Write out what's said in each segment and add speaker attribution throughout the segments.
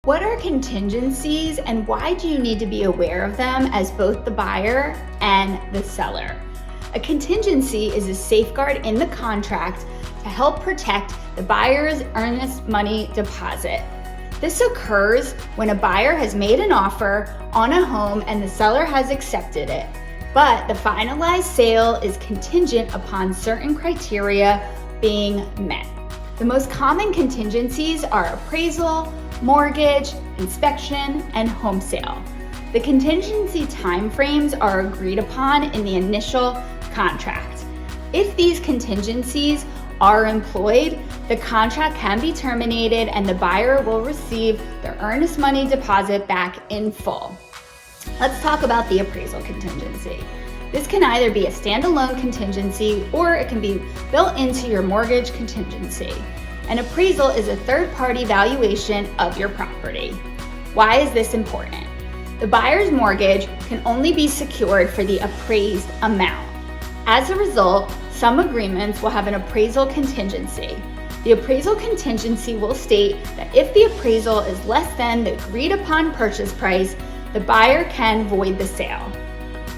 Speaker 1: What are contingencies and why do you need to be aware of them as both the buyer and the seller? A contingency is a safeguard in the contract to help protect the buyer's earnest money deposit. This occurs when a buyer has made an offer on a home and the seller has accepted it, but the finalized sale is contingent upon certain criteria being met. The most common contingencies are appraisal, mortgage, inspection, and home sale. The contingency timeframes are agreed upon in the initial contract. If these contingencies are employed, the contract can be terminated and the buyer will receive their earnest money deposit back in full. Let's talk about the appraisal contingency. This can either be a standalone contingency or it can be built into your mortgage contingency. An appraisal is a third-party valuation of your property. Why is this important? The buyer's mortgage can only be secured for the appraised amount. As a result, some agreements will have an appraisal contingency. The appraisal contingency will state that if the appraisal is less than the agreed upon purchase price, the buyer can void the sale.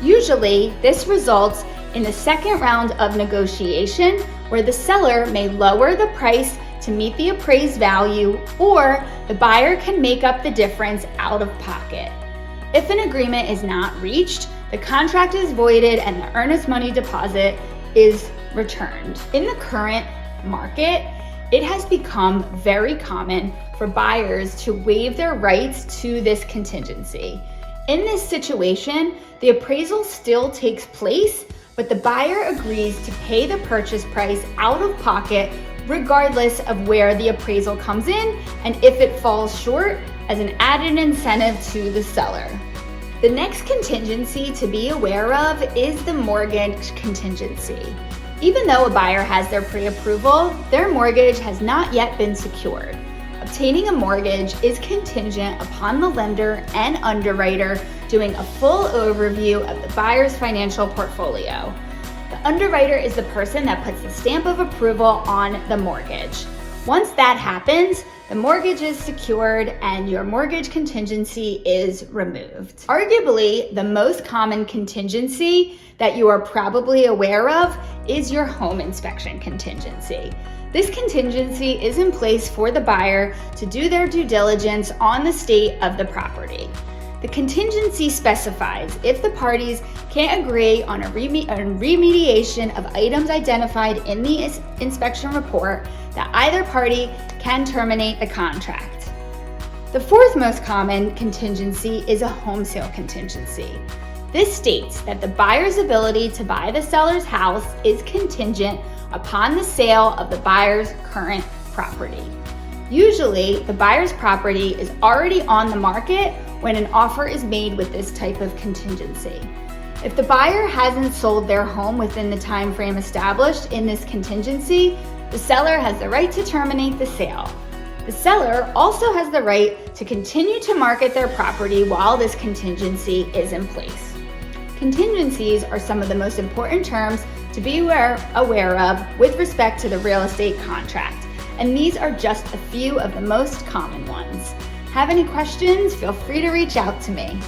Speaker 1: Usually, this results in the second round of negotiation where the seller may lower the price to meet the appraised value, or the buyer can make up the difference out of pocket. If an agreement is not reached, the contract is voided and the earnest money deposit is returned. In the current market, it has become very common for buyers to waive their rights to this contingency. In this situation, the appraisal still takes place, but the buyer agrees to pay the purchase price out of pocket regardless of where the appraisal comes in and if it falls short, as an added incentive to the seller. The next contingency to be aware of is the mortgage contingency. Even though a buyer has their pre-approval, their mortgage has not yet been secured. Obtaining a mortgage is contingent upon the lender and underwriter doing a full overview of the buyer's financial portfolio. The underwriter is the person that puts the stamp of approval on the mortgage. Once that happens, the mortgage is secured and your mortgage contingency is removed. Arguably, the most common contingency that you are probably aware of is your home inspection contingency. This contingency is in place for the buyer to do their due diligence on the state of the property. The contingency specifies if the parties can't agree on a remediation of items identified in the inspection report, that either party can terminate the contract. The fourth most common contingency is a home sale contingency. This states that the buyer's ability to buy the seller's house is contingent upon the sale of the buyer's current property. Usually, the buyer's property is already on the market when an offer is made with this type of contingency. If the buyer hasn't sold their home within the time frame established in this contingency, the seller has the right to terminate the sale. The seller also has the right to continue to market their property while this contingency is in place. Contingencies are some of the most important terms to be aware of with respect to the real estate contract, and these are just a few of the most common ones. Have any questions? Feel free to reach out to me.